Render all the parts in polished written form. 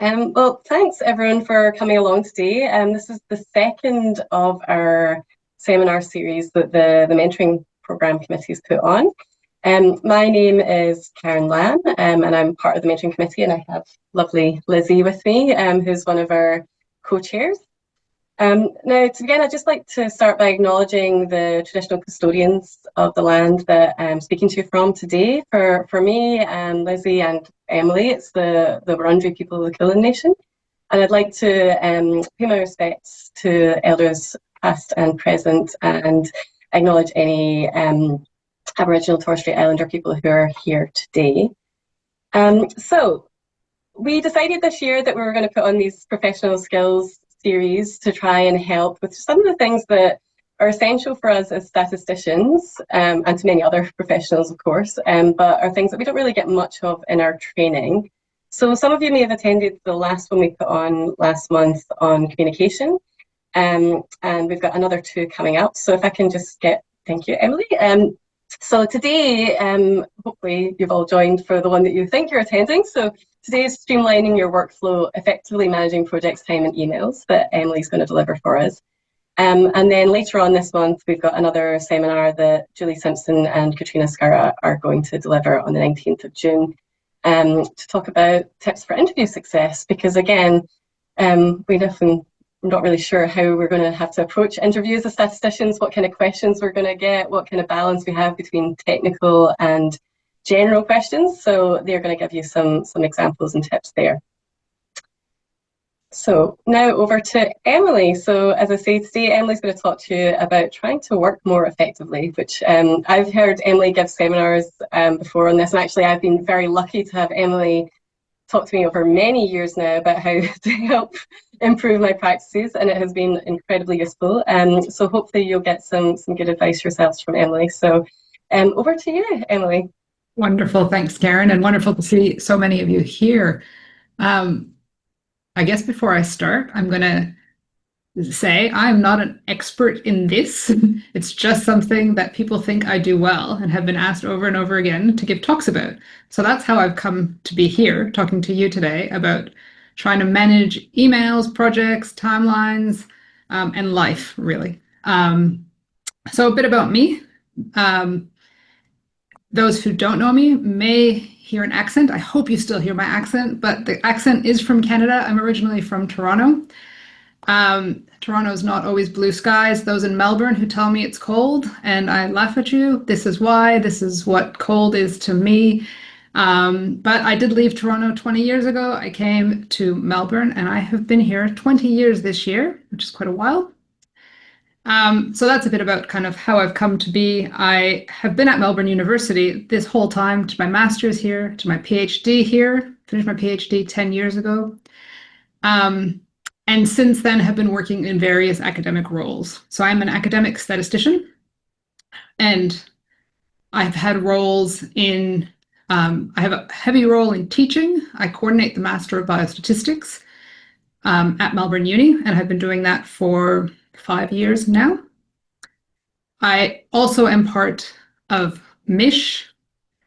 Well, thanks everyone for coming along today. This is the second of our seminar series that the Mentoring Programme Committee has put on. My name is Karen Lamb, and I'm part of the Mentoring Committee, and I have lovely Lizzie with me, who's one of our co-chairs. Now, to begin, I'd just like to start by acknowledging the traditional custodians of the land that I'm speaking to you from today. For me and Lizzie and Emily, it's the Wurundjeri people of the Kulin Nation. And I'd like to pay my respects to elders past and present and acknowledge any Aboriginal Torres Strait Islander people who are here today. So we decided this year that we were going to put on these professional skills series to try and help with some of the things that are essential for us as statisticians and to many other professionals, of course, but are things that we don't really get much of in our training. So some of you may have attended the last one we put on last month on communication, and we've got another two coming up. So if I can just thank you, Emily. So today, hopefully you've all joined for the one that you think you're attending. So today is streamlining your workflow, effectively managing projects, time and emails that Emily's going to deliver for us. And then later on this month, we've got another seminar that Julie Simpson and Katrina Scarra are going to deliver on the 19th of June to talk about tips for interview success, because again, I'm not really sure how we're going to have to approach interviews as statisticians, what kind of questions we're going to get, what kind of balance we have between technical and general questions. So they're going to give you some examples and tips there. So now over to Emily. So as I say, today Emily's going to talk to you about trying to work more effectively, which I've heard Emily give seminars before on this, and actually I've been very lucky to have Emily talk to me over many years now about how to help improve my practices, and it has been incredibly useful. So hopefully you'll get some good advice yourselves from Emily. So over to you, Emily. Wonderful, thanks, Karen, and wonderful to see so many of you here. I guess before I start, I'm going to say I'm not an expert in this. It's just something that people think I do well and have been asked over and over again to give talks about. So that's how I've come to be here talking to you today about trying to manage emails, projects, timelines, and life, really. So a bit about me. Those who don't know me may hear an accent. I hope you still hear my accent, but the accent is from Canada. I'm originally from Toronto. Toronto's not always blue skies. Those in Melbourne who tell me it's cold, and I laugh at you. This is why. This is what cold is to me. But I did leave Toronto 20 years ago. I came to Melbourne, and I have been here 20 years this year, which is quite a while. So that's a bit about kind of how I've come to be. I have been at Melbourne University this whole time, to my master's here, to my PhD here, finished my PhD 10 years ago. And since then have been working in various academic roles. So I'm an academic statistician, and I've had roles in, I have a heavy role in teaching. I coordinate the Master of Biostatistics at Melbourne Uni, and I've been doing that for 5 years now. I also am part of MISH,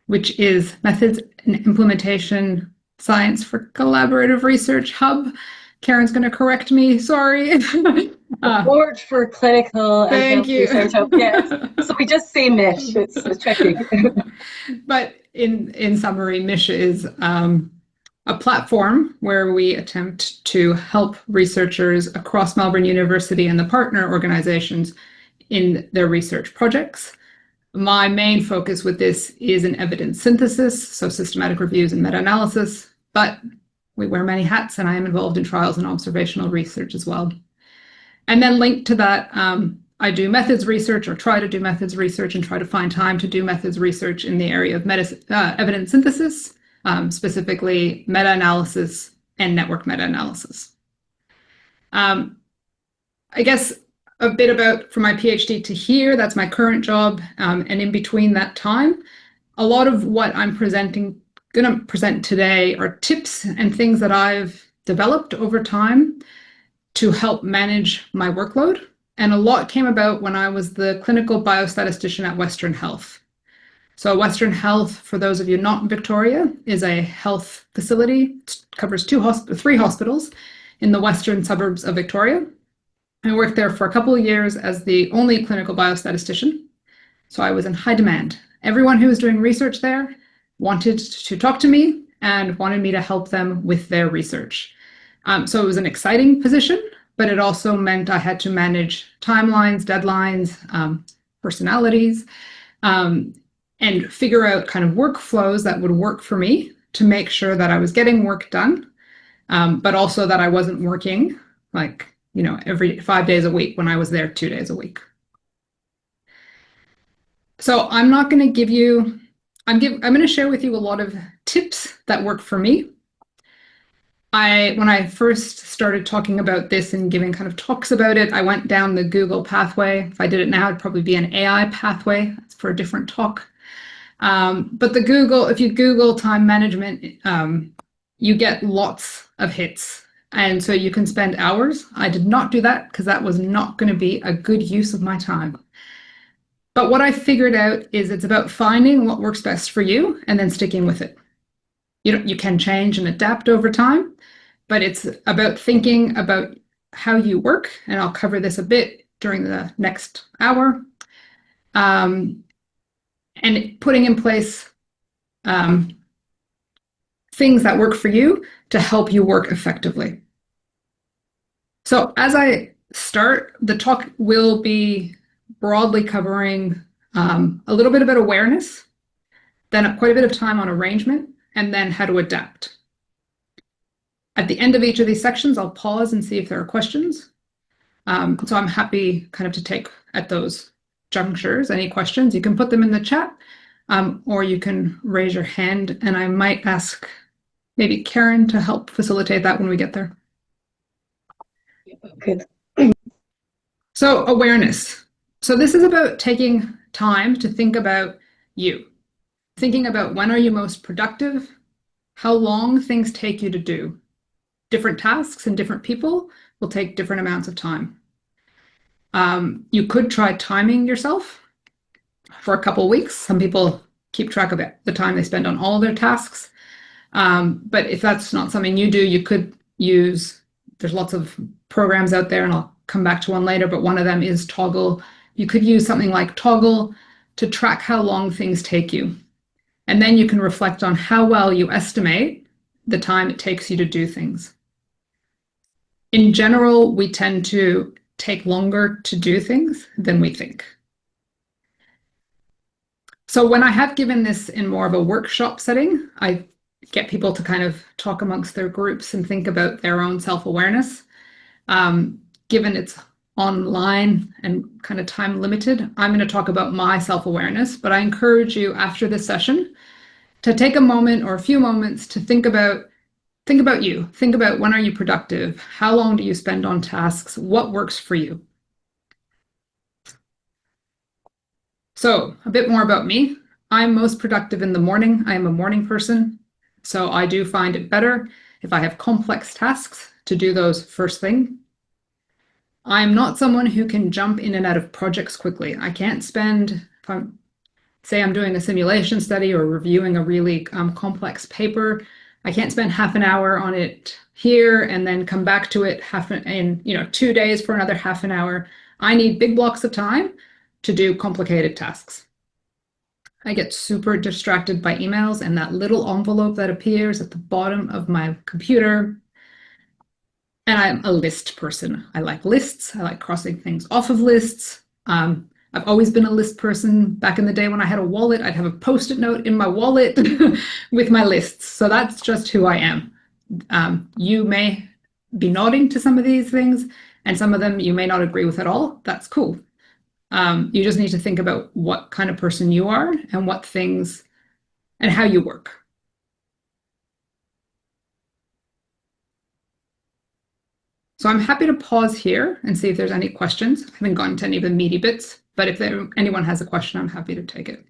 which is Methods and Implementation Science for Collaborative Research Hub. Karen's going to correct me, sorry. Board for Clinical and Thank Health you. Research Hub. Yes. So we just say MISH, it's tricky. But in summary, MISH is a platform where we attempt to help researchers across Melbourne University and the partner organizations in their research projects. My main focus with this is in evidence synthesis, so systematic reviews and meta-analysis, but we wear many hats, and I am involved in trials and observational research as well. And then linked to that, I do methods research, or try to do methods research, and try to find time to do methods research in the area of evidence synthesis, specifically meta-analysis and network meta-analysis. I guess a bit about from my PhD to here, that's my current job, and in between that time, a lot of what I'm going to present today are tips and things that I've developed over time to help manage my workload. And a lot came about when I was the clinical biostatistician at Western Health. So Western Health, for those of you not in Victoria, is a health facility. It covers three hospitals in the western suburbs of Victoria. I worked there for a couple of years as the only clinical biostatistician. So I was in high demand. Everyone who was doing research there wanted to talk to me and wanted me to help them with their research. So it was an exciting position, but it also meant I had to manage timelines, deadlines, personalities, and figure out kind of workflows that would work for me to make sure that I was getting work done, but also that I wasn't working like, every 5 days a week when I was there 2 days a week. So I'm not going to give you, I'm going to share with you a lot of tips that work for me. When I first started talking about this and giving kind of talks about it, I went down the Google pathway. If I did it now, it'd probably be an AI pathway. That's for a different talk. But if you Google time management, you get lots of hits. And so you can spend hours. I did not do that because that was not going to be a good use of my time. But what I figured out is it's about finding what works best for you and then sticking with it. You can change and adapt over time, but it's about thinking about how you work. And I'll cover this a bit during the next hour. And putting in place things that work for you to help you work effectively. So as I start, the talk will be broadly covering a little bit about awareness, then quite a bit of time on arrangement, and then how to adapt. At the end of each of these sections, I'll pause and see if there are questions. So I'm happy kind of to take at those junctures any questions. You can put them in the chat, or you can raise your hand, and I might ask maybe Karen to help facilitate that when we get there. Good. So awareness. So this is about taking time to think about you, thinking about when are you most productive, how long things take you to do. Different tasks and different people will take different amounts of time. You could try timing yourself for a couple of weeks. Some people keep track of it, the time they spend on all their tasks. But if that's not something you do, you could use, there's lots of programs out there, and I'll come back to one later, but one of them is Toggle. You could use something like Toggle to track how long things take you. And then you can reflect on how well you estimate the time it takes you to do things. In general, we tend to take longer to do things than we think. So when I have given this in more of a workshop setting, I get people to kind of talk amongst their groups and think about their own self-awareness. Given it's online and kind of time limited, I'm going to talk about my self-awareness, but I encourage you after this session to take a moment or a few moments to think about you. Think about when are you productive? How long do you spend on tasks? What works for you? So a bit more about me. I'm most productive in the morning. I am a morning person. So I do find it better if I have complex tasks to do those first thing. I'm not someone who can jump in and out of projects quickly. I can't spend, say I'm doing a simulation study or reviewing a really complex paper, I can't spend half an hour on it here and then come back to it in 2 days for another half an hour. I need big blocks of time to do complicated tasks. I get super distracted by emails and that little envelope that appears at the bottom of my computer. And I'm a list person. I like lists. I like crossing things off of lists. I've always been a list person. Back in the day when I had a wallet, I'd have a Post-it note in my wallet with my lists. So that's just who I am. You may be nodding to some of these things, and some of them you may not agree with at all. That's cool. You just need to think about what kind of person you are and what things and how you work. So I'm happy to pause here and see if there's any questions. I haven't gone to any of the meaty bits, but if anyone has a question, I'm happy to take it.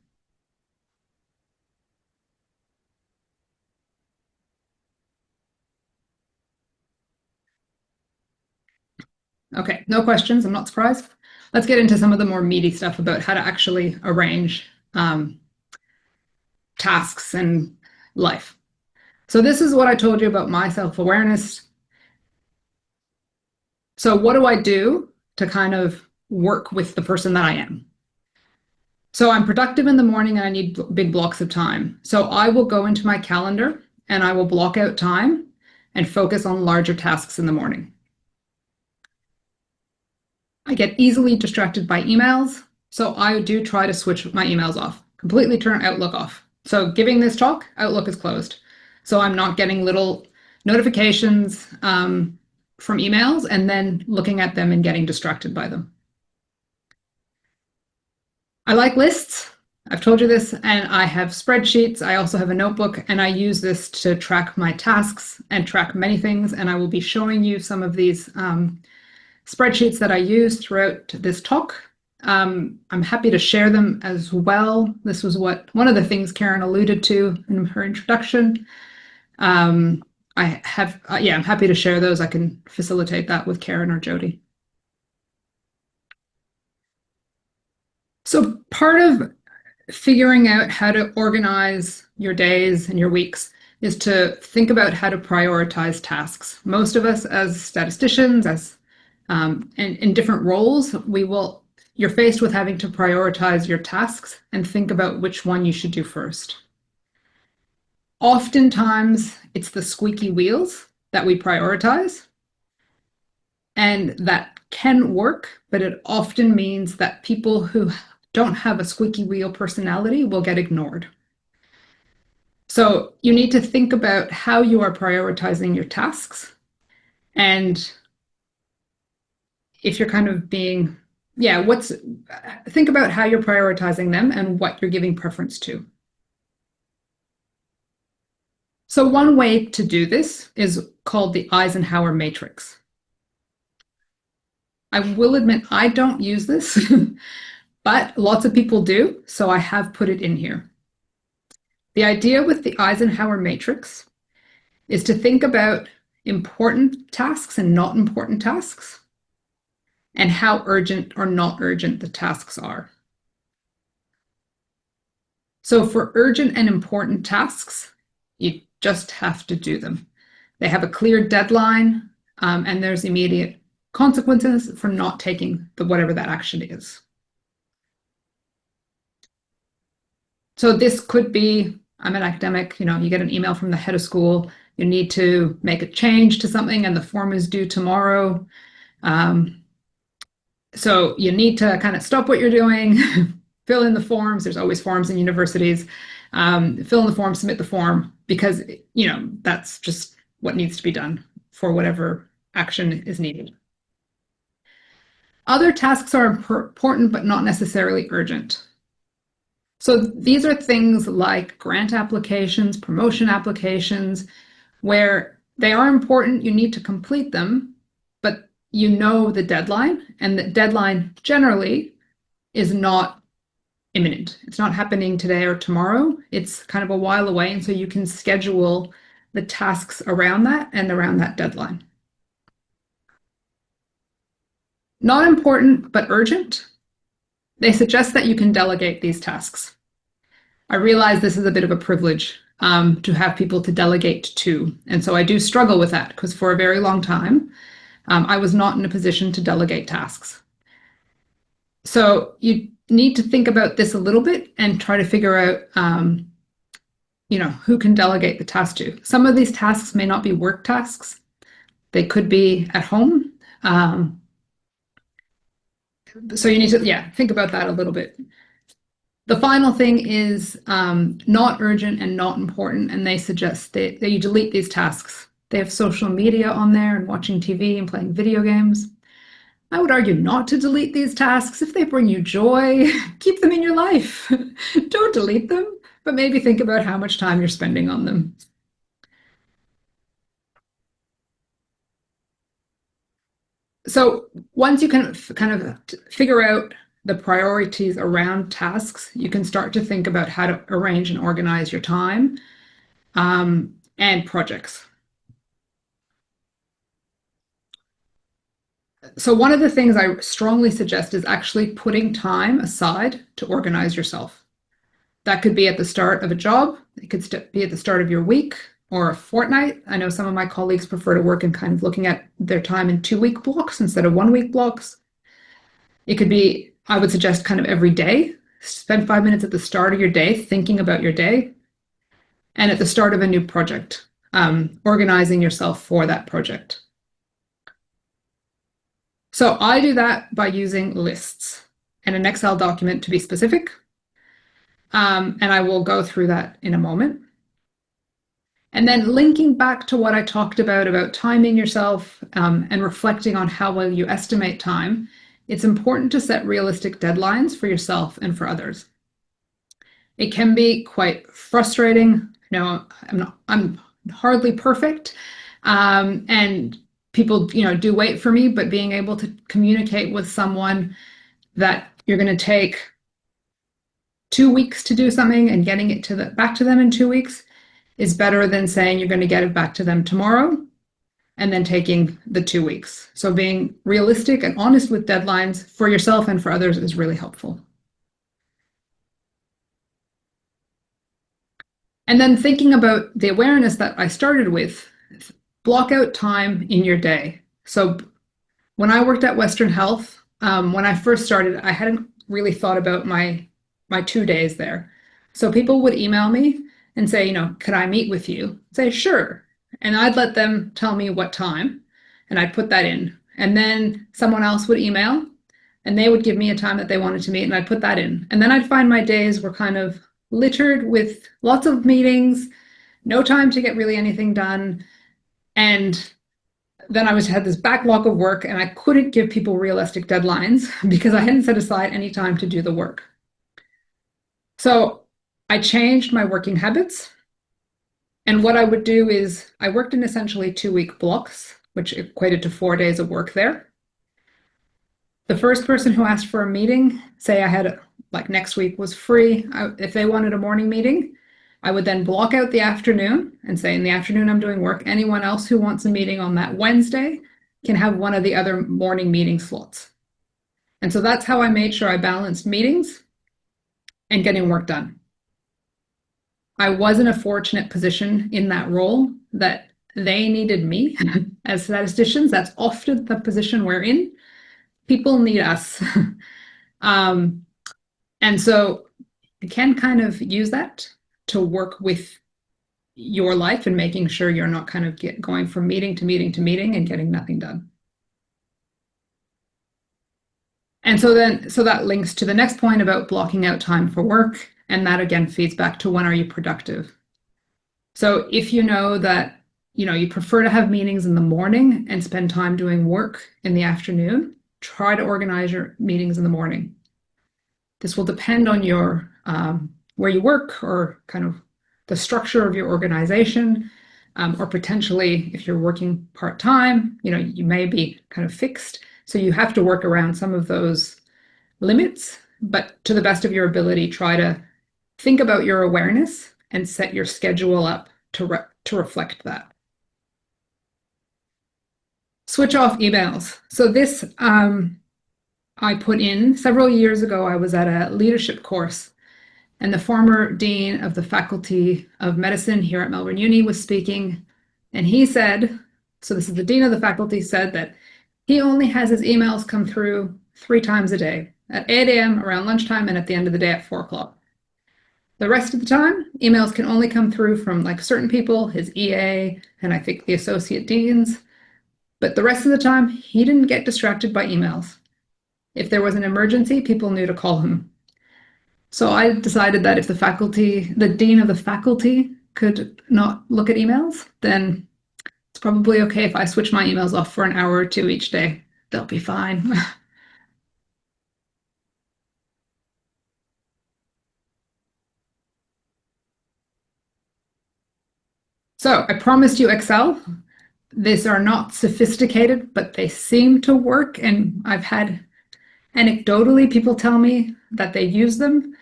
Okay, no questions. I'm not surprised. Let's get into some of the more meaty stuff about how to actually arrange tasks and life. So this is what I told you about my self-awareness. So what do I do to kind of work with the person that I am? So I'm productive in the morning and I need big blocks of time. So I will go into my calendar and I will block out time and focus on larger tasks in the morning. I get easily distracted by emails, so I do try to switch my emails off, completely turn Outlook off. So giving this talk, Outlook is closed. So I'm not getting little notifications from emails and then looking at them and getting distracted by them. I like lists. I've told you this, and I have spreadsheets. I also have a notebook, and I use this to track my tasks and track many things. And I will be showing you some of these spreadsheets that I use throughout this talk. I'm happy to share them as well. This was one of the things Karen alluded to in her introduction. I'm happy to share those. I can facilitate that with Karen or Jody. So part of figuring out how to organize your days and your weeks is to think about how to prioritize tasks. Most of us as statisticians, and in different roles, you're faced with having to prioritize your tasks and think about which one you should do first. Oftentimes, it's the squeaky wheels that we prioritize, and that can work, but it often means that people who don't have a squeaky wheel personality will get ignored. So you need to think about how you are prioritizing your tasks, and if you're kind of think about how you're prioritizing them and what you're giving preference to. So one way to do this is called the Eisenhower matrix. I will admit I don't use this, but lots of people do, so I have put it in here. The idea with the Eisenhower matrix is to think about important tasks and not important tasks, and how urgent or not urgent the tasks are. So for urgent and important tasks, you just have to do them. They have a clear deadline, and there's immediate consequences for not taking whatever that action is. So this could be, I'm an academic, you get an email from the head of school, you need to make a change to something and the form is due tomorrow. So you need to kind of stop what you're doing, fill in the forms. There's always forms in universities. Fill in the form, submit the form, because that's just what needs to be done for whatever action is needed. Other tasks are important, but not necessarily urgent. So these are things like grant applications, promotion applications, where they are important, you need to complete them, but the deadline, and the deadline generally is not imminent. It's not happening today or tomorrow. It's kind of a while away, and so you can schedule the tasks around that and around that deadline. Not important, but urgent. They suggest that you can delegate these tasks. I realize this is a bit of a privilege to have people to delegate to, and so I do struggle with that, because for a very long time, I was not in a position to delegate tasks. So you need to think about this a little bit and try to figure out, who can delegate the task to. Some of these tasks may not be work tasks. They could be at home. So you need to, think about that a little bit. The final thing is not urgent and not important, and they suggest that you delete these tasks. They have social media on there and watching TV and playing video games. I would argue not to delete these tasks. If they bring you joy, keep them in your life. Don't delete them, but maybe think about how much time you're spending on them. So once you can kind of figure out the priorities around tasks, you can start to think about how to arrange and organize your time and projects. So one of the things I strongly suggest is actually putting time aside to organize yourself. That could be at the start of a job. It could be at the start of your week or a fortnight. I know some of my colleagues prefer to work in kind of looking at their time in 2-week blocks instead of 1-week blocks. It could be, I would suggest, kind of every day. Spend 5 minutes at the start of your day thinking about your day, and at the start of a new project, organizing yourself for that project. So I do that by using lists and an Excel document, to be specific. And I will go through that in a moment. And then linking back to what I talked about timing yourself, and reflecting on how well you estimate time, it's important to set realistic deadlines for yourself and for others. It can be quite frustrating. I'm hardly perfect, and people, do wait for me, but being able to communicate with someone that you're going to take 2 weeks to do something and getting it back to them in 2 weeks is better than saying you're going to get it back to them tomorrow and then taking the 2 weeks. So being realistic and honest with deadlines for yourself and for others is really helpful. And then thinking about the awareness that I started with, block out time in your day. So when I worked at Western Health, when I first started, I hadn't really thought about my 2 days there. So people would email me and say, could I meet with you? I'd say, sure. And I'd let them tell me what time, and I'd put that in. And then someone else would email, and they would give me a time that they wanted to meet, and I'd put that in. And then I'd find my days were kind of littered with lots of meetings, no time to get really anything done. And then I had this backlog of work, and I couldn't give people realistic deadlines because I hadn't set aside any time to do the work. So I changed my working habits. And what I would do is I worked in essentially 2-week blocks, which equated to 4 days of work there. The first person who asked for a meeting, say I had, next week was free, if they wanted a morning meeting, I would then block out the afternoon and say, in the afternoon I'm doing work. Anyone else who wants a meeting on that Wednesday can have one of the other morning meeting slots. And so that's how I made sure I balanced meetings and getting work done. I was in a fortunate position in that role that they needed me as statisticians. That's often the position we're in. People need us. And so you can kind of use that to work with your life and making sure you're not kind of going from meeting to meeting to meeting and getting nothing done. And so that links to the next point about blocking out time for work. And that again feeds back to when are you productive? So if you know that, you prefer to have meetings in the morning and spend time doing work in the afternoon, try to organize your meetings in the morning. This will depend on your where you work or kind of the structure of your organization, or potentially if you're working part-time, you may be kind of fixed. So you have to work around some of those limits, but to the best of your ability, try to think about your awareness and set your schedule up to reflect that. Switch off emails. So this I put in several years ago. I was at a leadership course, and the former dean of the Faculty of Medicine here at Melbourne Uni was speaking, and he said, so this is the dean of the faculty, said that he only has his emails come through 3 times a day, at 8 a.m., around lunchtime, and at the end of the day at 4 o'clock. The rest of the time, emails can only come through from certain people, his EA, and I think the associate deans. But the rest of the time, he didn't get distracted by emails. If there was an emergency, people knew to call him. So I decided that if the dean of the faculty could not look at emails, then it's probably okay if I switch my emails off for an hour or 2 each day. They'll be fine. So I promised you Excel. These are not sophisticated, but they seem to work. And I've had anecdotally people tell me that they use them.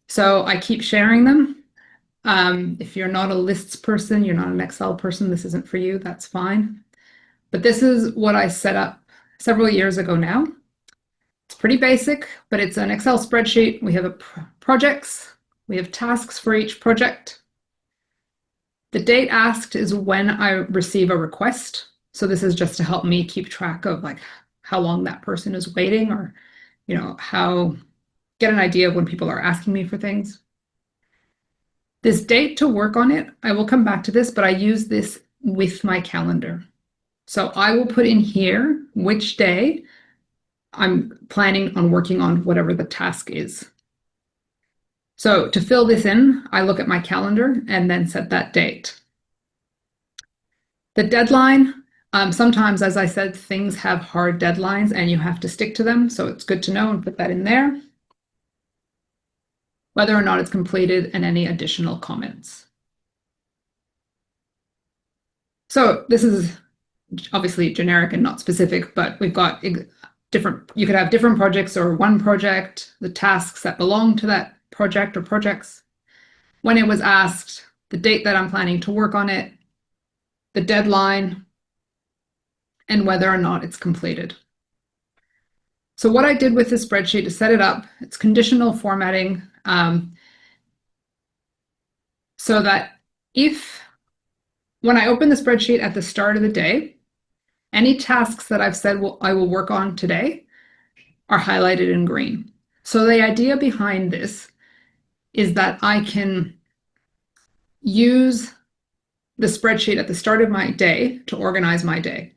So I keep sharing them. If you're not a lists person, you're not an Excel person, this isn't for you, that's fine. But this is what I set up several years ago now. It's pretty basic, but it's an Excel spreadsheet. We have projects We have tasks for each project. The date asked is when I receive a request. So this is just to help me keep track of like how long that person is waiting, or, you know, get an idea of when people are asking me for things. This date to work on it, I will come back to this, but I use this with my calendar. So I will put in here which day I'm planning on working on whatever the task is. So to fill this in, I look at my calendar and then set that date. The deadline, sometimes, as I said, things have hard deadlines and you have to stick to them. So it's good to know and put that in there. Whether or not it's completed and any additional comments. So this is obviously generic and not specific, but we've got different, you could have different projects or one project, the tasks that belong to that project or projects, when it was asked, the date that I'm planning to work on it, the deadline, and whether or not it's completed. So what I did with this spreadsheet to set it up, it's conditional formatting, so that when I open the spreadsheet at the start of the day, any tasks that I've said I will work on today are highlighted in green. So the idea behind this is that I can use the spreadsheet at the start of my day to organize my day.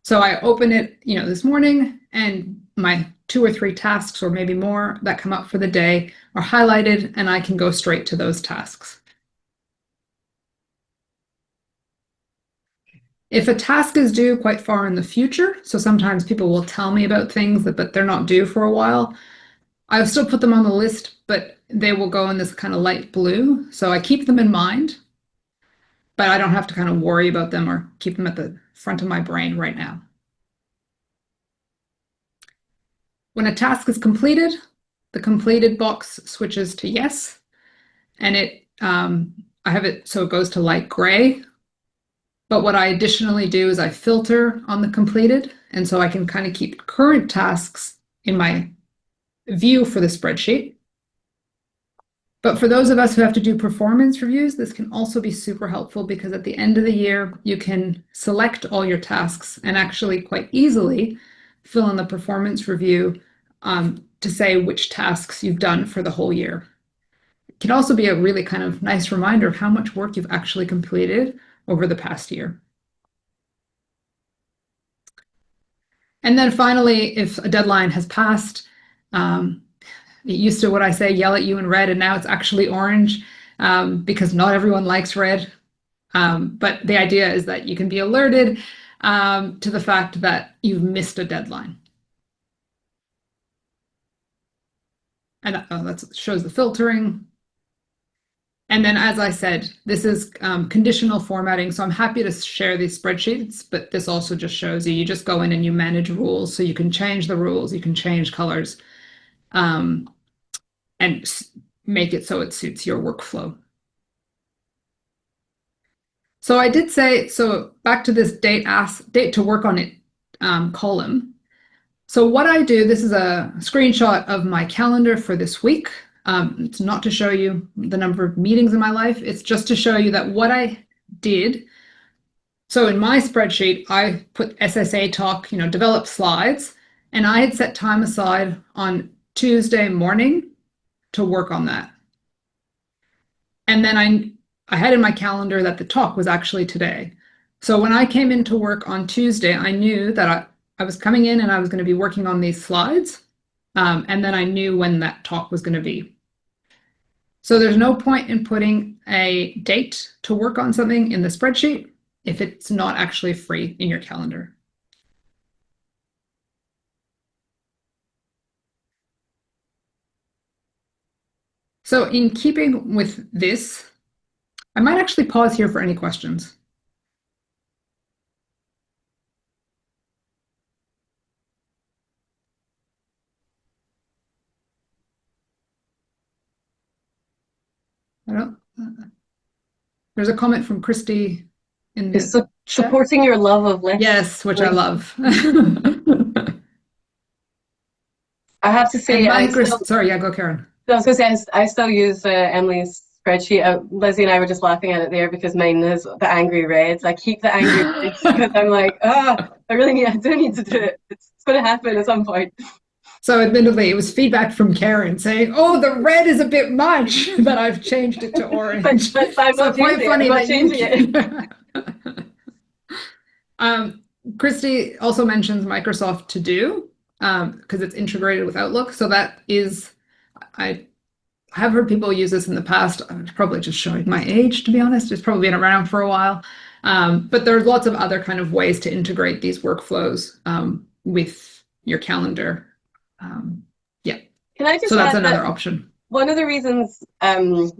So I open it, this morning, and my 2 or 3 tasks, or maybe more, that come up for the day are highlighted, and I can go straight to those tasks. If a task is due quite far in the future, so sometimes people will tell me about things but they're not due for a while, I'll still put them on the list, but they will go in this kind of light blue. So I keep them in mind, but I don't have to kind of worry about them or keep them at the front of my brain right now. When a task is completed, the completed box switches to yes, and I have it so it goes to light gray. But what I additionally do is I filter on the completed, and so I can kind of keep current tasks in my view for the spreadsheet. But for those of us who have to do performance reviews, this can also be super helpful, because at the end of the year, you can select all your tasks and actually quite easily fill in the performance review to say which tasks you've done for the whole year. It can also be a really kind of nice reminder of how much work you've actually completed over the past year. And then finally, if a deadline has passed, it used to, what I say, yell at you in red, and now it's actually orange, because not everyone likes red. But the idea is that you can be alerted to the fact that you've missed a deadline. And that shows the filtering. And then, as I said, this is conditional formatting. So I'm happy to share these spreadsheets, but this also just shows you just go in and you manage rules. So you can change the rules, you can change colors, and make it so it suits your workflow. So I did say, so back to this date to work on it column. So what I do, this is a screenshot of my calendar for this week. It's not to show you the number of meetings in my life. It's just to show you that what I did. So in my spreadsheet, I put SSA talk, develop slides, and I had set time aside on Tuesday morning to work on that. And then I had in my calendar that the talk was actually today. So when I came into work on Tuesday, I knew that I was coming in and I was going to be working on these slides. And then I knew when that talk was going to be. So there's no point in putting a date to work on something in the spreadsheet if it's not actually free in your calendar. So in keeping with this, I might actually pause here for any questions. There's a comment from Christy in the supporting your love of lists. Yes, which I love. I have to say, sorry, yeah, go Karen. I was going to say, I still use Emily's spreadsheet. Lizzie and I were just laughing at it there because mine is the angry reds. I keep the angry reds because I'm like, I do need to do it. It's going to happen at some point. So admittedly, it was feedback from Karen saying, "Oh, the red is a bit much," but I've changed it to orange. but I'm so not quite funny that changing it. Christy also mentions Microsoft To Do because it's integrated with Outlook. So that is, I have heard people use this in the past. I'm probably just showing my age, to be honest. It's probably been around for a while. But there's lots of other kind of ways to integrate these workflows with your calendar. Yeah. Can I just so that's add another that option. one of the reasons, as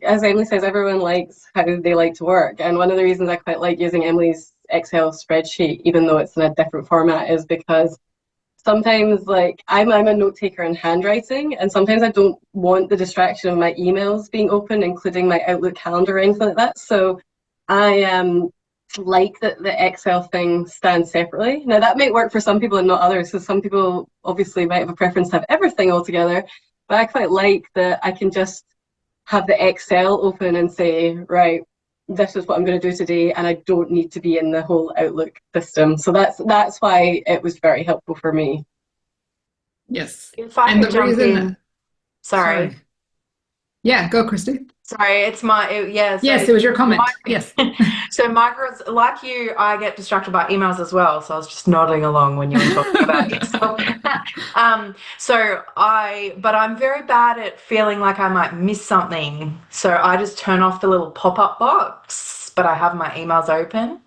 Emily says, everyone likes how they like to work. And one of the reasons I quite like using Emily's Excel spreadsheet, even though it's in a different format, is because sometimes, like, I'm a note taker in handwriting, and sometimes I don't want the distraction of my emails being open, including my Outlook calendar or anything like that. So I like that the Excel thing stands separately. Now, that might work for some people and not others. So some people obviously might have a preference to have everything all together. But I quite like that I can just have the Excel open and say, right, this is what I'm going to do today, and I don't need to be in the whole Outlook system. So that's why it was very helpful for me. Yes. If I And could the jump reason, in. Sorry. Yeah, go, Christy. Sorry, it's my, yeah. So Yes, it was your comment. Yes. So Margaret's like you, I get distracted by emails as well. So I was just nodding along when you were talking about yourself. But I'm very bad at feeling like I might miss something. So I just turn off the little pop-up box, but I have my emails open.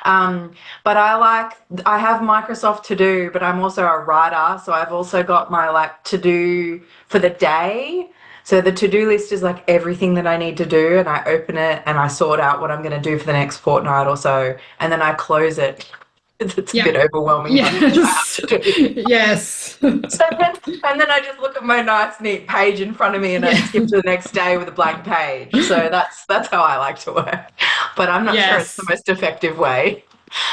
But I have Microsoft To Do, but I'm also a writer. So I've also got my like to do for the day. So the to-do list is like everything that I need to do, and I open it and I sort out what I'm going to do for the next fortnight or so, and then I close it. It's a bit overwhelming. Yes. Yes. And then I just look at my nice neat page in front of me and I skip to the next day with a blank page. So that's how I like to work. But I'm not sure it's the most effective way.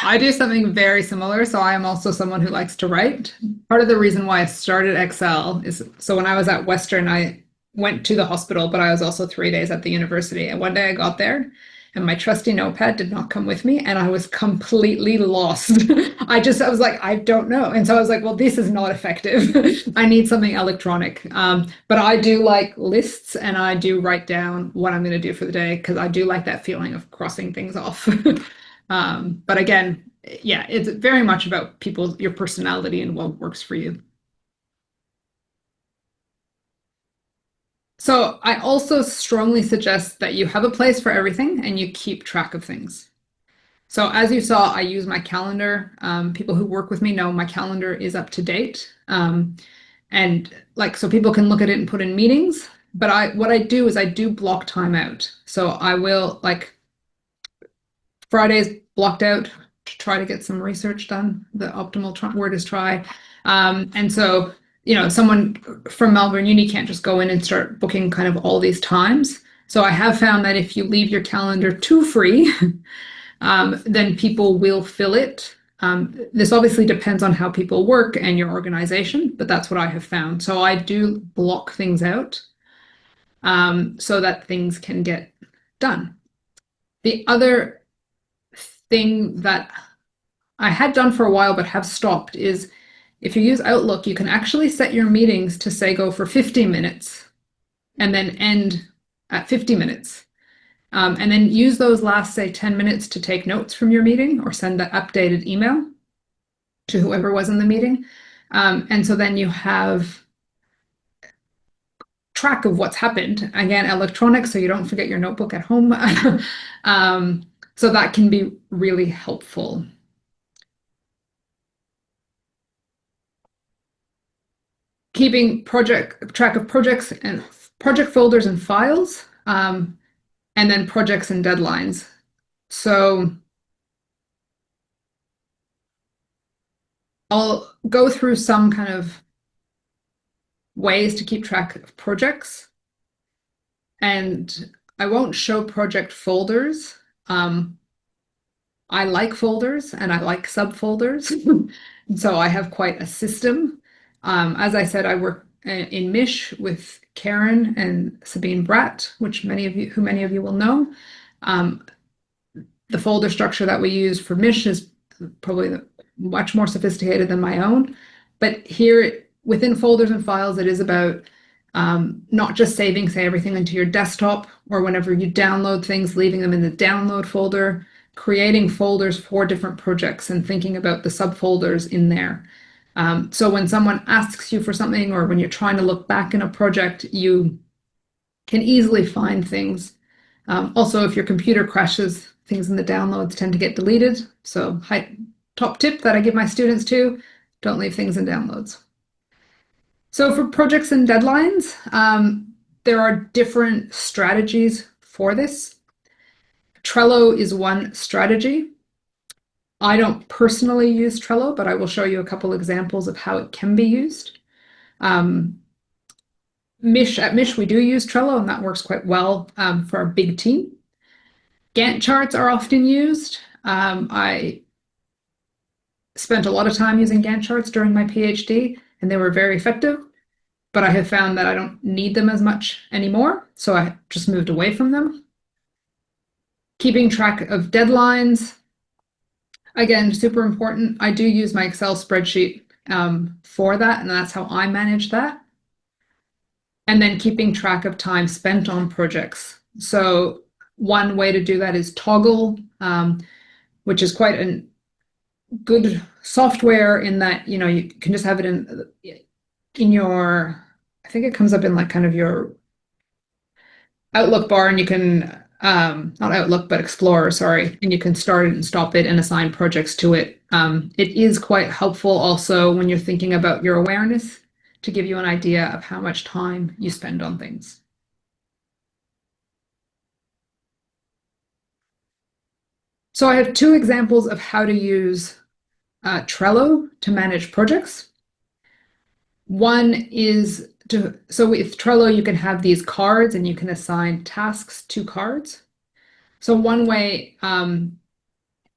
I do something very similar. So I am also someone who likes to write. Part of the reason why I started Excel is so when I was at Western, I went to the hospital, but I was also 3 days at the university. And one day I got there and my trusty notepad did not come with me and I was completely lost. I was like, I don't know. And so I was like, well, this is not effective. I need something electronic. But I do like lists and I do write down what I'm going to do for the day because I do like that feeling of crossing things off. But again, yeah, it's very much about your personality and what works for you. So I also strongly suggest that you have a place for everything and you keep track of things. So as you saw, I use my calendar. People who work with me know my calendar is up to date. And like, so people can look at it and put in meetings. But what I do is I do block time out. So I will like Fridays blocked out to try to get some research done. The optimal word is try. And so someone from Melbourne Uni can't just go in and start booking kind of all these times. So I have found that if you leave your calendar too free, then people will fill it. This obviously depends on how people work and your organization, but that's what I have found. So I do block things out so that things can get done. The other thing that I had done for a while but have stopped is if you use Outlook, you can actually set your meetings to say go for 50 minutes and then end at 50 minutes. And then use those last, say, 10 minutes to take notes from your meeting or send the updated email to whoever was in the meeting. And so then you have track of what's happened. Again, electronic, so you don't forget your notebook at home. So that can be really helpful. Keeping track of projects and project folders and files, and then projects and deadlines. So I'll go through some kind of ways to keep track of projects. And I won't show project folders. I like folders and I like subfolders. So I have quite a system. As I said, I work in Mish with Karen and Sabine Bratt, which many of you will know. The folder structure that we use for Mish is probably much more sophisticated than my own. But here within folders and files, it is about not just saving, say, everything into your desktop, or whenever you download things, leaving them in the download folder, creating folders for different projects and thinking about the subfolders in there. So when someone asks you for something, or when you're trying to look back in a project, you can easily find things. Also, if your computer crashes, things in the downloads tend to get deleted. So top tip that I give my students too, don't leave things in downloads. So for projects and deadlines, there are different strategies for this. Trello is one strategy. I don't personally use Trello, but I will show you a couple examples of how it can be used. At Mish, we do use Trello, and that works quite well for a big team. Gantt charts are often used. I spent a lot of time using Gantt charts during my PhD, and they were very effective, but I have found that I don't need them as much anymore, so I just moved away from them. Keeping track of deadlines, again, super important. I do use my Excel spreadsheet for that, and that's how I manage that. And then keeping track of time spent on projects. So one way to do that is Toggle, which is quite a good software in that, you know, you can just have it in your, I think it comes up in like kind of your Outlook bar, and you can, not Outlook, but Explorer, sorry, and you can start it and stop it and assign projects to it. It is quite helpful also when you're thinking about your awareness, to give you an idea of how much time you spend on things. So I have two examples of how to use Trello to manage projects. One is so with Trello, you can have these cards and you can assign tasks to cards. So one way,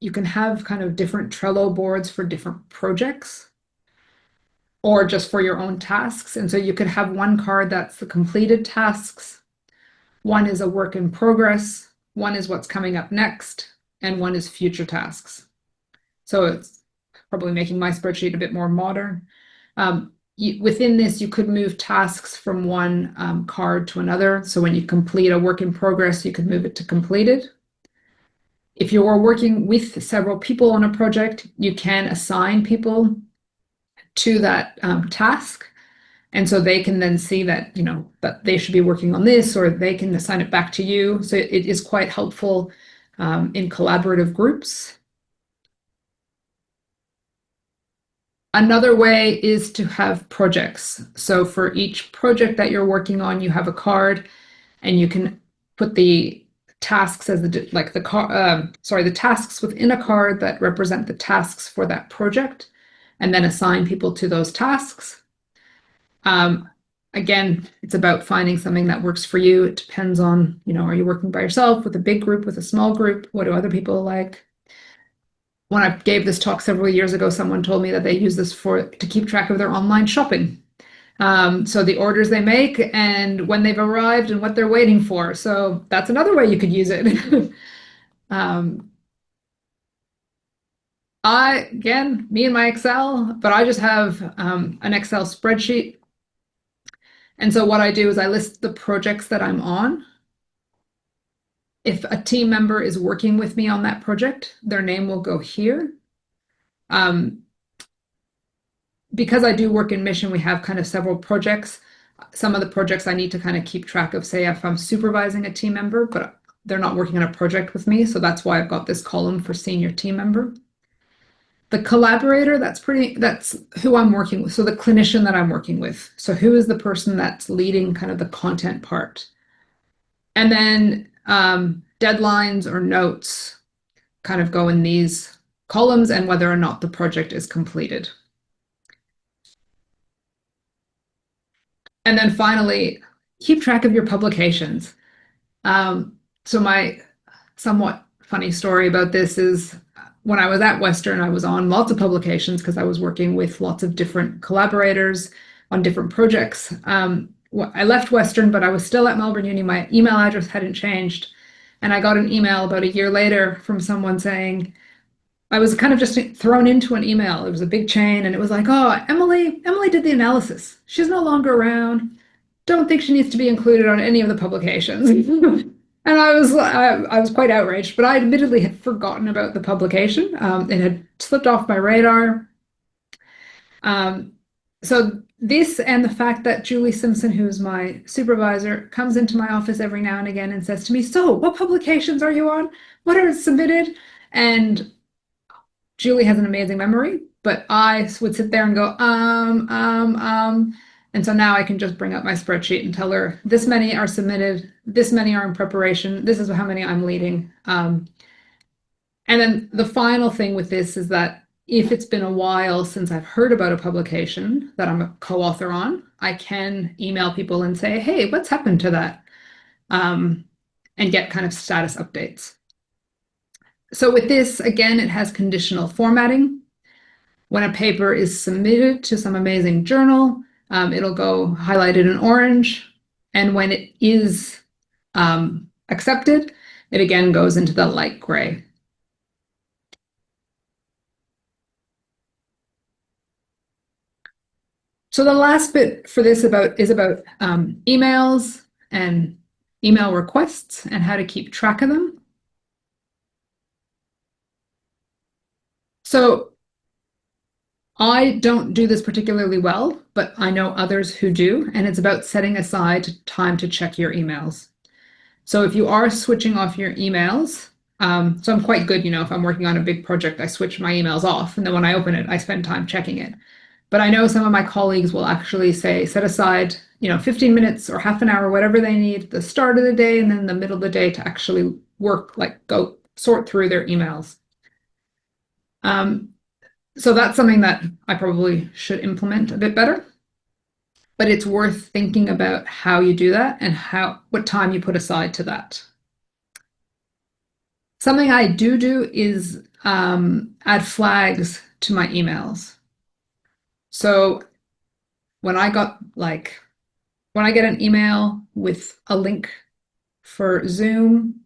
you can have kind of different Trello boards for different projects, or just for your own tasks. And so you could have one card that's the completed tasks, one is a work in progress, one is what's coming up next, and one is future tasks. So it's probably making my spreadsheet a bit more modern. Within this, you could move tasks from one card to another. So when you complete a work in progress, you could move it to completed. If you are working with several people on a project, you can assign people to that task. And so they can then see that, you know, that they should be working on this, or they can assign it back to you. So it is quite helpful in collaborative groups. Another way is to have projects. So for each project that you're working on, you have a card, and you can put the tasks as the tasks within a card that represent the tasks for that project, and then assign people to those tasks. Again, it's about finding something that works for you. It depends on, you know, are you working by yourself, with a big group, with a small group? What do other people like? When I gave this talk several years ago, someone told me that they use this to keep track of their online shopping. So the orders they make and when they've arrived and what they're waiting for. So that's another way you could use it. Me and my Excel, but I just have an Excel spreadsheet. And so what I do is I list the projects that I'm on. If a team member is working with me on that project, their name will go here. Because I do work in Mission, we have kind of several projects. Some of the projects I need to kind of keep track of, say if I'm supervising a team member, but they're not working on a project with me. So that's why I've got this column for senior team member. The collaborator, that's who I'm working with. So the clinician that I'm working with. So who is the person that's leading kind of the content part? And then deadlines or notes kind of go in these columns, and whether or not the project is completed. And then finally, keep track of your publications. So my somewhat funny story about this is when I was at Western, I was on lots of publications because I was working with lots of different collaborators. on different projects. I left Western, but I was still at Melbourne Uni. My email address hadn't changed. And I got an email about a year later from someone saying, I was kind of just thrown into an email. It was a big chain, and it was like, oh, Emily did the analysis. She's no longer around. Don't think she needs to be included on any of the publications. And I was quite outraged, but I admittedly had forgotten about the publication. It had slipped off my radar. So this and the fact that Julie Simpson, who's my supervisor, comes into my office every now and again and says to me, so what publications are you on? What are submitted? And Julie has an amazing memory, but I would sit there and go, And so now I can just bring up my spreadsheet and tell her this many are submitted, this many are in preparation, this is how many I'm leading. And then the final thing with this is that if it's been a while since I've heard about a publication that I'm a co-author on, I can email people and say, hey, what's happened to that? And get kind of status updates. So with this, again, it has conditional formatting. When a paper is submitted to some amazing journal, it'll go highlighted in orange. And when it is accepted, it again goes into the light gray. So the last bit for this is about emails and email requests and how to keep track of them. So I don't do this particularly well, but I know others who do, and it's about setting aside time to check your emails. So if you are switching off your emails, so I'm quite good, if I'm working on a big project, I switch my emails off, and then when I open it, I spend time checking it. But I know some of my colleagues will actually say, set aside, 15 minutes or half an hour, whatever they need at the start of the day and then the middle of the day to actually work, go sort through their emails. So that's something that I probably should implement a bit better. But it's worth thinking about how you do that and what time you put aside to that. Something I do is add flags to my emails. So when I get an email with a link for Zoom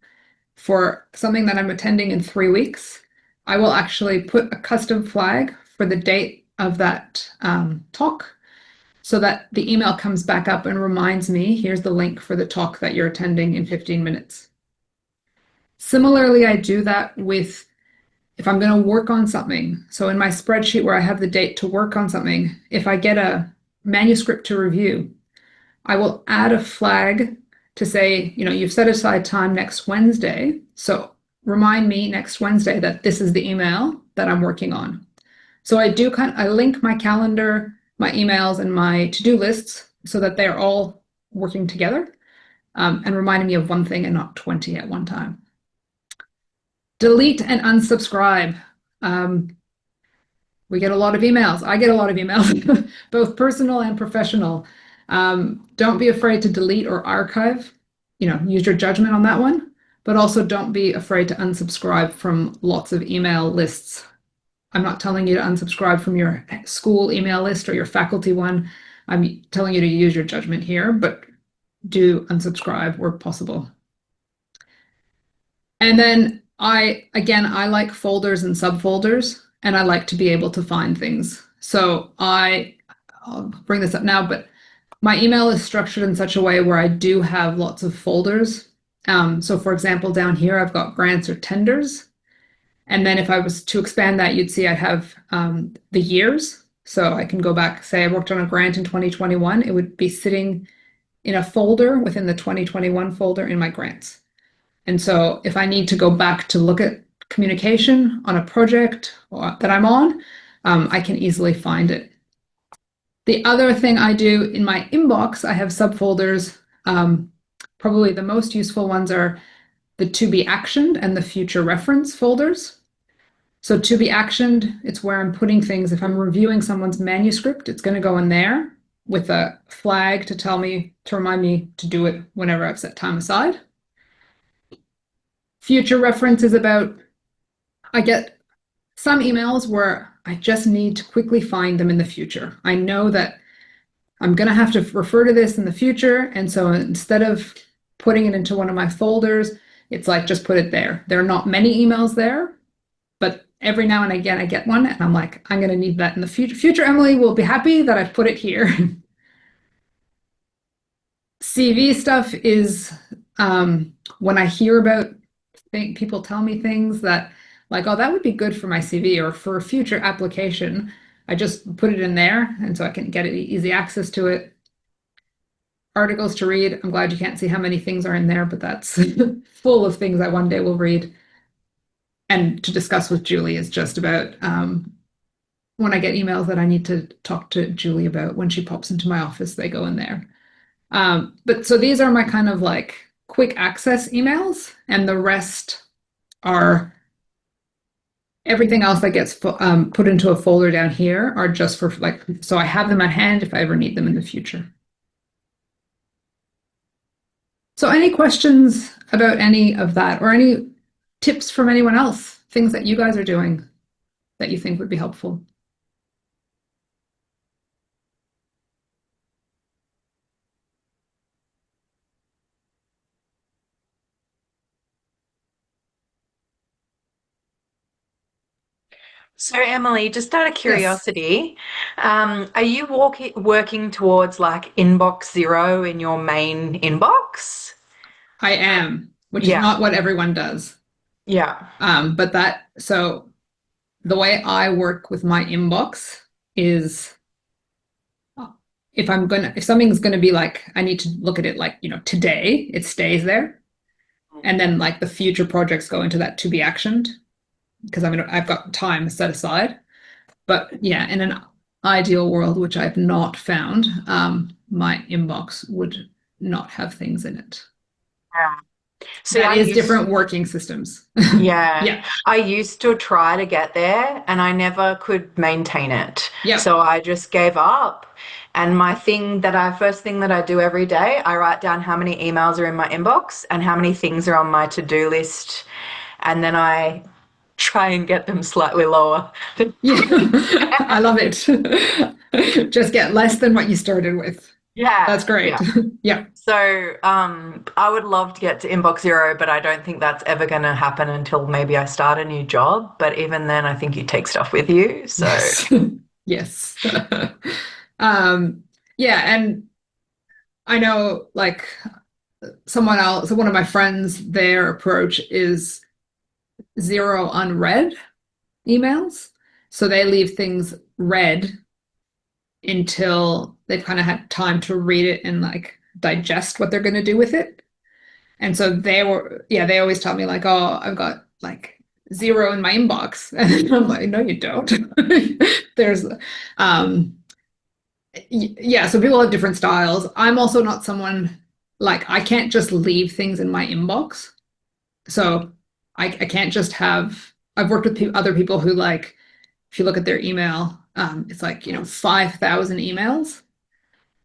for something that I'm attending in 3 weeks, I will actually put a custom flag for the date of that talk so that the email comes back up and reminds me, here's the link for the talk that you're attending in 15 minutes. Similarly, I do that with if I'm going to work on something. So in my spreadsheet where I have the date to work on something, if I get a manuscript to review, I will add a flag to say, you've set aside time next Wednesday. So remind me next Wednesday that this is the email that I'm working on. So I link my calendar, my emails, and my to-do lists so that they're all working together and reminding me of one thing and not 20 at one time. Delete and unsubscribe. We get a lot of emails. I get a lot of emails, both personal and professional. Don't be afraid to delete or archive. Use your judgment on that one. But also don't be afraid to unsubscribe from lots of email lists. I'm not telling you to unsubscribe from your school email list or your faculty one. I'm telling you to use your judgment here, but do unsubscribe where possible. And then I like folders and subfolders, and I like to be able to find things. So I'll bring this up now, but my email is structured in such a way where I do have lots of folders. So for example, down here, I've got grants or tenders. And then if I was to expand that, you'd see I have the years. So I can go back, say I worked on a grant in 2021, it would be sitting in a folder within the 2021 folder in my grants. And so if I need to go back to look at communication on a project that I'm on, I can easily find it. The other thing I do in my inbox, I have subfolders. Probably the most useful ones are the to be actioned and the future reference folders. So to be actioned, it's where I'm putting things. If I'm reviewing someone's manuscript, it's going to go in there with a flag to remind me to do it whenever I've set time aside. Future reference is about, I get some emails where I just need to quickly find them in the future. I know that I'm going to have to refer to this in the future. And so instead of putting it into one of my folders, it's like, just put it there. There are not many emails there, but every now and again I get one and I'm like, I'm going to need that in the future. Future Emily will be happy that I've put it here. CV stuff is when I hear about people tell me things that like, oh, that would be good for my CV or for a future application. I just put it in there, and so I can get easy access to it. Articles to read. I'm glad you can't see how many things are in there, but that's full of things I one day will read. And to discuss with Julie is just about when I get emails that I need to talk to Julie about. When she pops into my office, they go in there. But so these are my kind of like quick access emails, and the rest are everything else that gets put into a folder down here are just for like, so I have them at hand if I ever need them in the future. So any questions about any of that, or any tips from anyone else, things that you guys are doing that you think would be helpful? So, Emily, just out of curiosity, are you working towards like inbox zero in your main inbox? I am, which is Yeah. not what everyone does. Yeah. But so the way I work with my inbox is if something's gonna be like, I need to look at it like, today, it stays there. And then like the future projects go into that to be actioned, because I've got time set aside. But yeah, in an ideal world, which I've not found, my inbox would not have things in it. Yeah. So that is different working systems. Yeah. Yeah. I used to try to get there and I never could maintain it. Yeah. So I just gave up. And first thing that I do every day, I write down how many emails are in my inbox and how many things are on my to-do list. And then I try and get them slightly lower. Yeah. I love it. Just get less than what you started with. Yeah. That's great. Yeah. Yeah. So I would love to get to inbox zero, but I don't think that's ever going to happen until maybe I start a new job. But even then, I think you take stuff with you. So yes. Yeah, and I know like one of my friends, their approach is zero unread emails. So they leave things read until they've kind of had time to read it and like digest what they're going to do with it. And so they always tell me like, oh, I've got like zero in my inbox. And I'm like, no, you don't. There's, yeah, so people have different styles. I'm also not someone like, I can't just leave things in my inbox. So I can't just I've worked with other people who like, if you look at their email, it's like, 5,000 emails.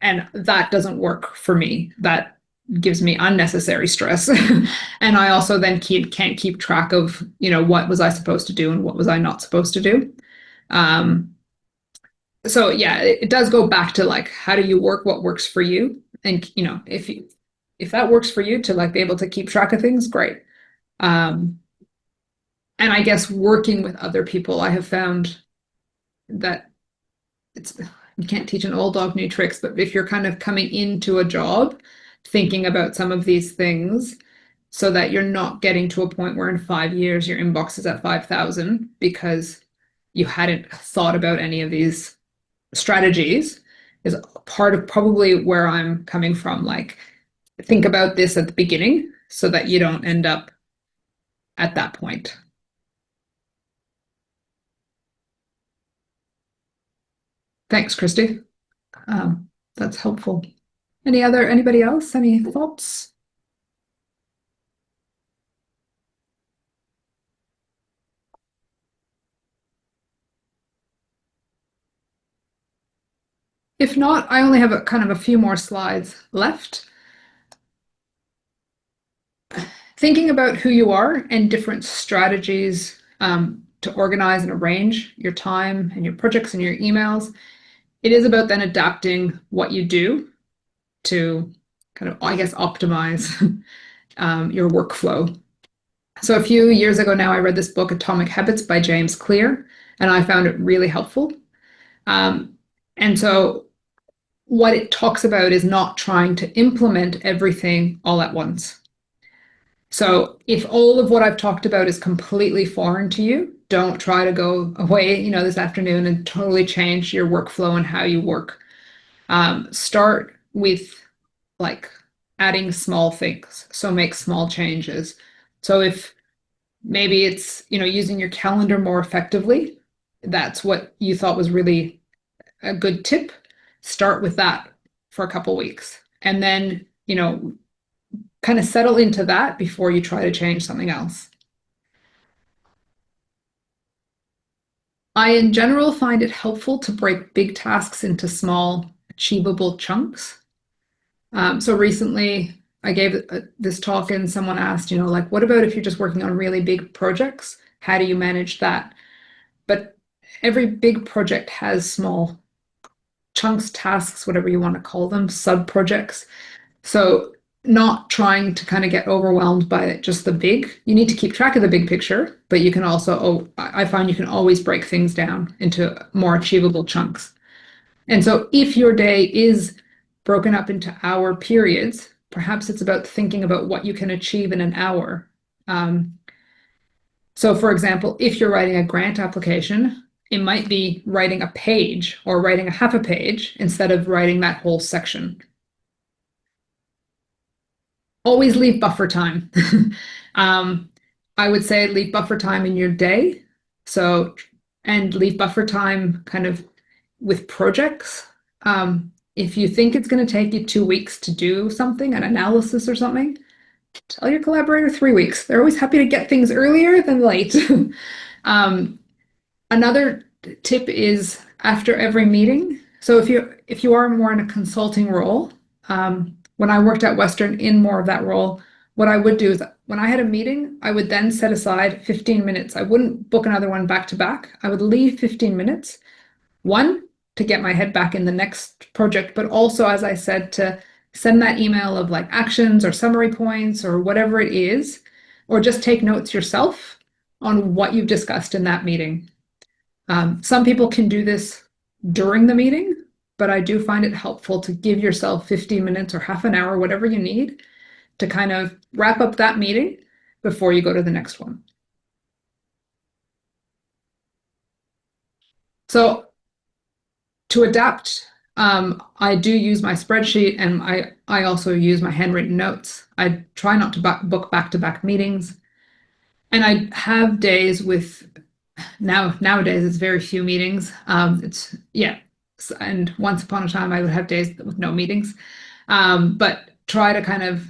And that doesn't work for me. That gives me unnecessary stress. And I also then can't keep track of, what was I supposed to do and what was I not supposed to do. So yeah, it does go back to like, how do you work, what works for you? And, if that works for you to like be able to keep track of things, great. And I guess working with other people, I have found that you can't teach an old dog new tricks, but if you're kind of coming into a job thinking about some of these things so that you're not getting to a point where in 5 years your inbox is at 5,000 because you hadn't thought about any of these strategies, is part of probably where I'm coming from. Like, think about this at the beginning so that you don't end up at that point. Thanks, Christy. That's helpful. Anybody else? Any thoughts? If not, I only have a few more slides left. Thinking about who you are and different strategies to organize and arrange your time and your projects and your emails it is about then adapting what you do to kind of, I guess, optimize your workflow. So a few years ago now, I read this book, Atomic Habits by James Clear, and I found it really helpful. And so what it talks about is not trying to implement everything all at once. So if all of what I've talked about is completely foreign to you, don't try to go away, this afternoon and totally change your workflow and how you work. Start with like adding small things. So make small changes. So if maybe it's, using your calendar more effectively, that's what you thought was really a good tip. Start with that for a couple weeks. And then, kind of settle into that before you try to change something else. I, in general, find it helpful to break big tasks into small, achievable chunks. So recently, I gave this talk and someone asked, like, what about if you're just working on really big projects? How do you manage that? But every big project has small chunks, tasks, whatever you want to call them, sub-projects. So not trying to kind of get overwhelmed by just the big. You need to keep track of the big picture, but you can also, I find you can always break things down into more achievable chunks. And so if your day is broken up into hour periods, perhaps it's about thinking about what you can achieve in an hour. So for example, if you're writing a grant application, it might be writing a page or writing a half a page instead of writing that whole section. Always leave buffer time. I would say leave buffer time in your day. So, and leave buffer time kind of with projects. If you think it's going to take you 2 weeks to do something, an analysis or something, tell your collaborator 3 weeks. They're always happy to get things earlier than late. Another tip is after every meeting. So if you are more in a consulting role, when I worked at Western in more of that role, what I would do is when I had a meeting, I would then set aside 15 minutes. I wouldn't book another one back to back. I would leave 15 minutes, one, to get my head back in the next project, but also, as I said, to send that email of like actions or summary points or whatever it is, or just take notes yourself on what you've discussed in that meeting. Some people can do this during the meeting, but I do find it helpful to give yourself 15 minutes or half an hour, whatever you need, to kind of wrap up that meeting before you go to the next one. So to adapt, I do use my spreadsheet, and I also use my handwritten notes. I try not to book back-to-back meetings. And I have days with, nowadays it's very few meetings. And once upon a time I would have days with no meetings. But try to kind of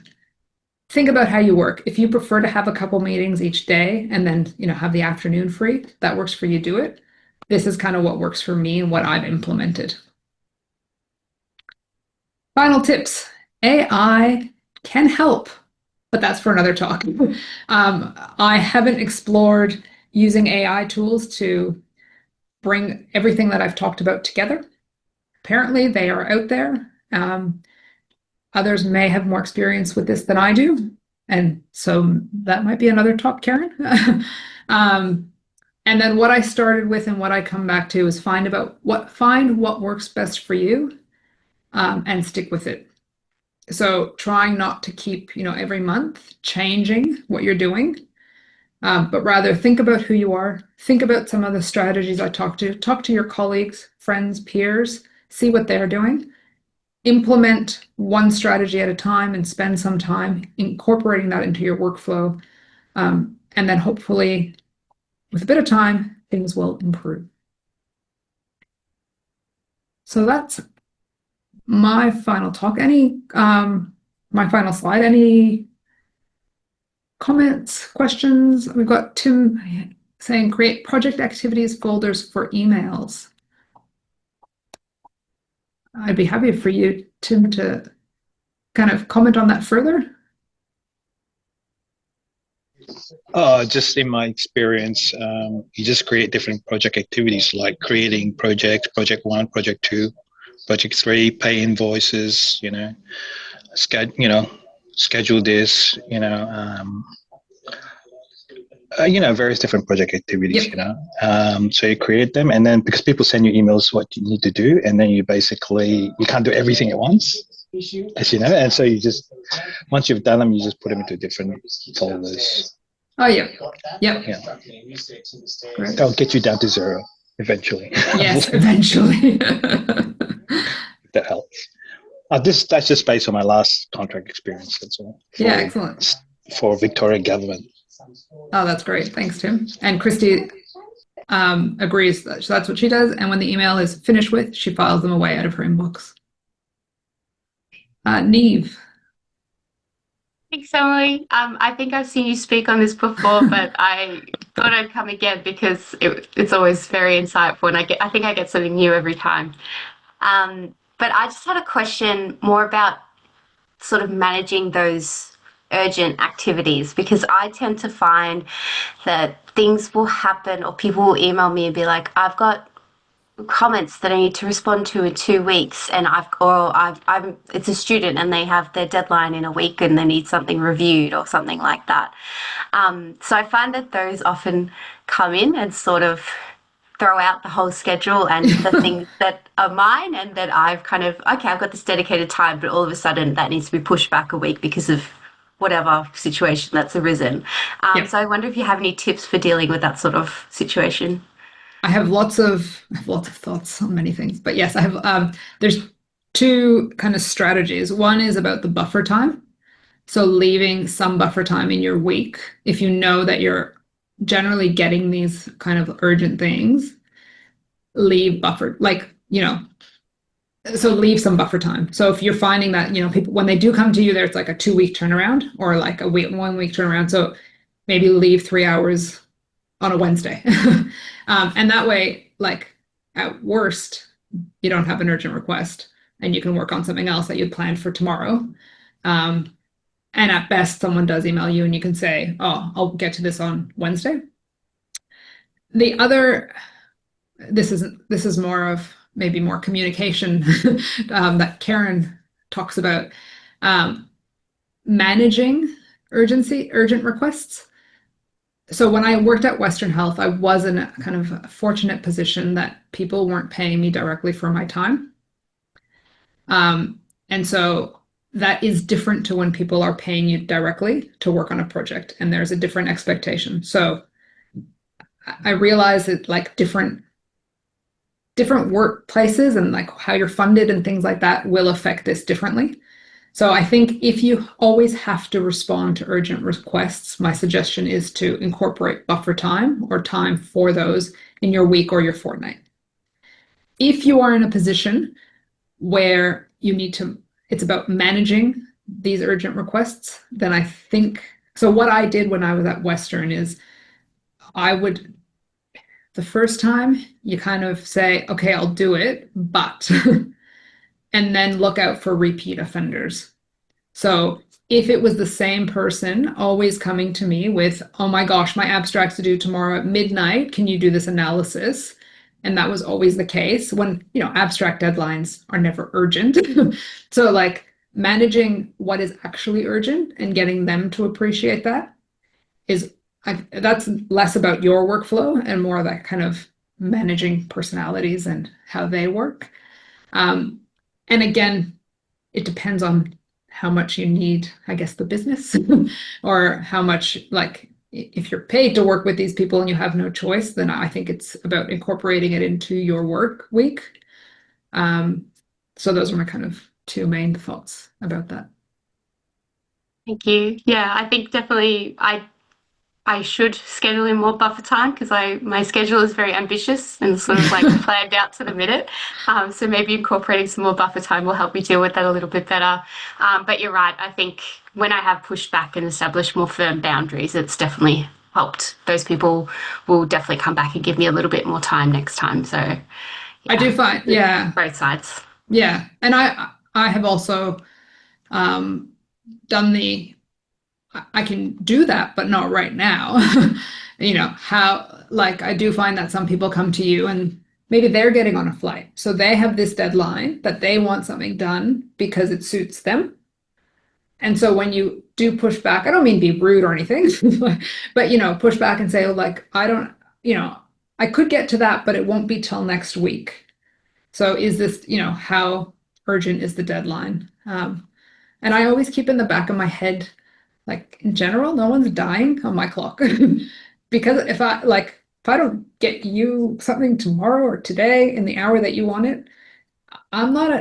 think about how you work. If you prefer to have a couple meetings each day and then, have the afternoon free, that works for you, do it. This is kind of what works for me and what I've implemented. Final tips. AI can help, but that's for another talk. I haven't explored using AI tools to bring everything that I've talked about together. Apparently, they are out there. Others may have more experience with this than I do. And so that might be another talk, Karen. And then what I started with and what I come back to is find what works best for you, and stick with it. So trying not to keep, every month changing what you're doing, but rather think about who you are, think about some of the strategies I talk to your colleagues, friends, peers, see what they're doing, implement one strategy at a time and spend some time incorporating that into your workflow. And then hopefully with a bit of time, things will improve. So that's my final talk. My final slide, any comments, questions? We've got Tim saying create project activities folders for emails. I'd be happy for you, Tim, to kind of comment on that further. Just in my experience, you just create different project activities, like creating project 1, project 2, project 3, pay invoices, schedule this, various different project activities, Yep. So you create them, and then because people send you emails what you need to do, and then you can't do everything at once, as you know, and so you just, once you've done them, you just put them into different folders. Oh, yeah. Yep. Yeah. Great. That'll get you down to 0 eventually. Yes, eventually. If that helps. That's just based on my last contract experience. That's all. Yeah, excellent. For Victoria government. Oh, that's great. Thanks, Tim. And Christy agrees that that's what she does. And when the email is finished with, she files them away out of her inbox. Neve. Thanks, Emily. I think I've seen you speak on this before, but I thought I'd come again because it's always very insightful, and I think I get something new every time. But I just had a question more about sort of managing those urgent activities, because I tend to find that things will happen or people will email me and be like, I've got comments that I need to respond to in 2 weeks, and it's a student and they have their deadline in a week and they need something reviewed or something like that. So I find that those often come in and sort of throw out the whole schedule and the things that are mine, and that I've got this dedicated time, but all of a sudden that needs to be pushed back a week because of whatever situation that's arisen. Yep. So I wonder if you have any tips for dealing with that sort of situation. I have lots of thoughts on many things, but yes, I have. There's 2 kind of strategies. One is about the buffer time. So leaving some buffer time in your week, if you know that you're generally getting these kind of urgent things, leave buffer, so leave some buffer time. So if you're finding that, people, when they do come to you, there's like a 2-week turnaround or like a 1 week turnaround. So maybe leave 3 hours on a Wednesday. And that way, like at worst, you don't have an urgent request and you can work on something else that you'd planned for tomorrow. And at best, someone does email you and you can say, oh, I'll get to this on Wednesday. The other, this is more of maybe more communication that Karen talks about, managing urgent requests. So when I worked at Western Health, I was in a kind of a fortunate position that people weren't paying me directly for my time. And so that is different to when people are paying you directly to work on a project, and there's a different expectation. So I realize that like different workplaces and like how you're funded and things like that will affect this differently. So I think if you always have to respond to urgent requests, my suggestion is to incorporate buffer time or time for those in your week or your fortnight. If you are in a position where you need to, it's about managing these urgent requests, then I think, so what I did when I was at Western is the first time you kind of say, okay, I'll do it, but, and then look out for repeat offenders. So if it was the same person always coming to me with, oh my gosh, my abstract's to do tomorrow at midnight, can you do this analysis? And that was always the case when, abstract deadlines are never urgent. So like managing what is actually urgent and getting them to appreciate that that's less about your workflow and more that kind of managing personalities and how they work. And again, it depends on how much you need, I guess, the business or how much, like, if you're paid to work with these people and you have no choice, then I think it's about incorporating it into your work week. So those are my kind of 2 main thoughts about that. Thank you. Yeah, I think definitely I should schedule in more buffer time because my schedule is very ambitious and sort of like planned out to the minute. So maybe incorporating some more buffer time will help me deal with that a little bit better. But you're right. I think when I have pushed back and established more firm boundaries, it's definitely helped. Those people will definitely come back and give me a little bit more time next time. So yeah, I do find, both sides. Yeah. And I have also done I can do that, but not right now. I do find that some people come to you and maybe they're getting on a flight. So they have this deadline that they want something done because it suits them. And so when you do push back, I don't mean be rude or anything, but push back and say, oh, like, I don't, I could get to that, but it won't be till next week. So is this, how urgent is the deadline? And I always keep in the back of my head, like in general, no one's dying on my clock. Because if I don't get you something tomorrow or today in the hour that you want it, I'm not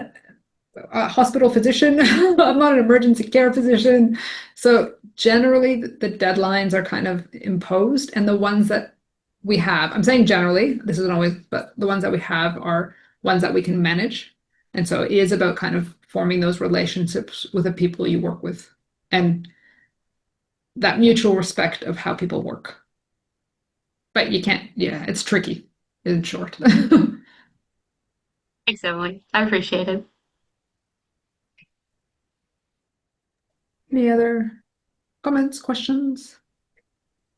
a hospital physician. I'm not an emergency care physician. So generally the deadlines are kind of imposed, and the ones that we have, I'm saying generally, this isn't always, but the ones that we have are ones that we can manage. And so it is about kind of forming those relationships with the people you work with and that mutual respect of how people work. But you can't, it's tricky, in short. Thanks, Emily. I appreciate it. Any other comments, questions?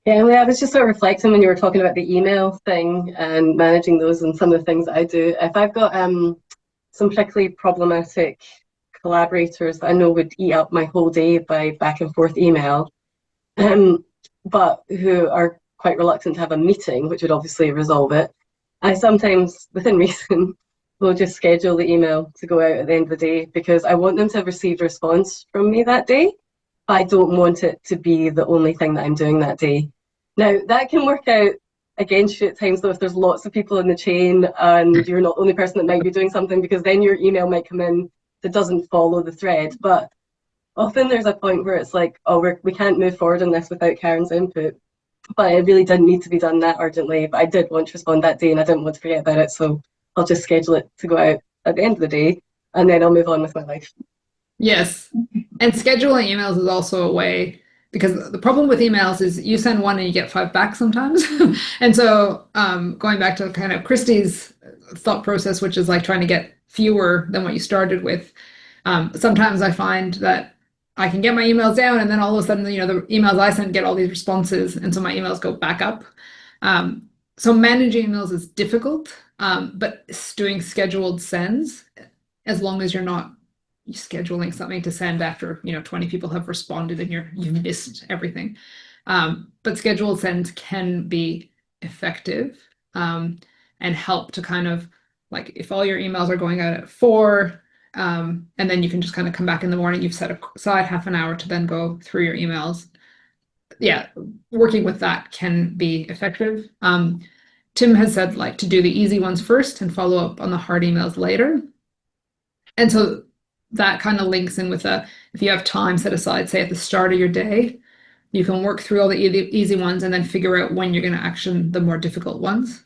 Yeah, well, I was just sort of reflecting when you were talking about the email thing and managing those and some of the things I do. If I've got some particularly problematic collaborators that I know would eat up my whole day by back and forth email, but who are quite reluctant to have a meeting, which would obviously resolve it, I sometimes, within reason, will just schedule the email to go out at the end of the day because I want them to have received a response from me that day. I don't want it to be the only thing that I'm doing that day. Now, that can work out against you at times, though, if there's lots of people in the chain and you're not the only person that might be doing something, because then your email might come in that doesn't follow the thread. But often there's a point where it's like, oh, we can't move forward on this without Karen's input. But it really didn't need to be done that urgently. But I did want to respond that day and I didn't want to forget about it. So I'll just schedule it to go out at the end of the day and then I'll move on with my life. Yes. And scheduling emails is also a way, because the problem with emails is you send one and you get 5 back sometimes. And so going back to kind of Christy's thought process, which is like trying to get fewer than what you started with, sometimes I find that I can get my emails down and then all of a sudden, the emails I send get all these responses. And so my emails go back up. So managing emails is difficult, but doing scheduled sends, as long as you're not scheduling something to send after 20 people have responded and you've missed everything. But scheduled sends can be effective and help to kind of, like, if all your emails are going out at 4, and then you can just kind of come back in the morning, you've set aside half an hour to then go through your emails. Yeah, working with that can be effective. Tim has said, like, to do the easy ones first and follow up on the hard emails later. And so that kind of links in with if you have time set aside, say at the start of your day, you can work through all the easy ones and then figure out when you're going to action the more difficult ones.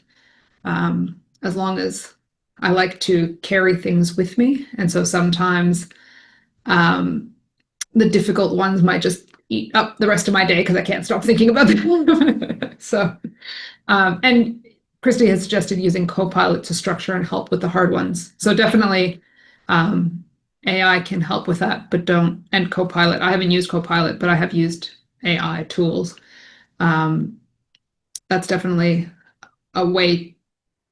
As long as I like to carry things with me. And so sometimes the difficult ones might just eat up the rest of my day because I can't stop thinking about them. So, and Christy has suggested using Copilot to structure and help with the hard ones. So definitely AI can help with that, but don't, and Copilot, I haven't used Copilot, but I have used AI tools. That's definitely a way,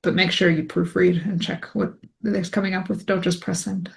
but make sure you proofread and check what they're coming up with. Don't just press send.